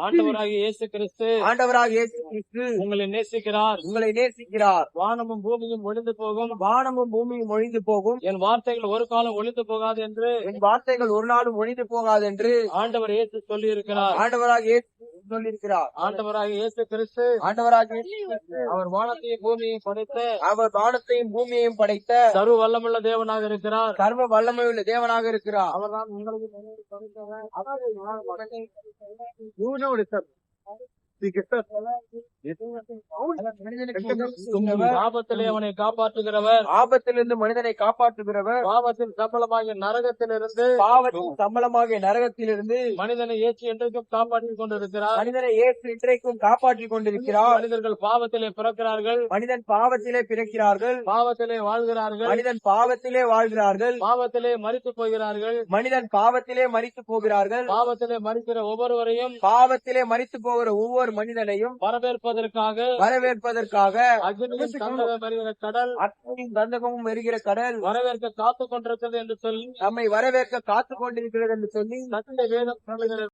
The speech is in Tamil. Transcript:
ஆண்டவராகிய இயேசு கிறிஸ்து உங்களை நேசிக்கிறார். வானமும் பூமியும் ஒழிந்து போகும், என் வார்த்தைகள் ஒரு காலம் ஒழிந்து போகாது என்று ஆண்டவர் இயேசு சொல்லி இருக்கிறார். ஆண்டவராகிய இயேசு கிறிஸ்து அவர் வானத்தையும் பூமியையும் படைத்த சர்வ வல்லமுள்ள தேவனாக இருக்கிறார். அவர்தான் உங்களுக்கு ஆபத்திலே அவனை காப்பாற்றுகிறவர், ஆபத்திலிருந்து மனிதனை காப்பாற்றுகிறவர், பாவத்தின் சம்பளமாகிய நரகத்திலிருந்து மனிதனை ஏற்றி என்றைக்கும் காப்பாற்றிக் கொண்டிருக்கிறார். மனிதர்கள் பாவத்திலே பிறக்கிறார்கள், மனிதன் பாவத்திலே பிறக்கிறார்கள், பாவத்திலே வாழ்கிறார்கள், மனிதன் பாவத்திலே வாழ்கிறார்கள், பாவத்திலே மரித்து போகிறார்கள். மனிதன் பாவத்திலே மரித்து போகிறார்கள். பாவத்திலே மரிக்கிற ஒவ்வொருவரையும், பாவத்திலே மரித்து போகிற ஒவ்வொரு மனிதனையும் வரவேற்பதற்காக அக்னியும் கந்தகமும் எரிகிற கடல் வரவேற்க காத்துக் கொண்டிருக்கிறது என்று சொல்லி நம்மை வரவேற்க காத்துக் கொண்டிருக்கிறது என்று சொல்லி சத்திய வேதம் சொல்லுகிறது.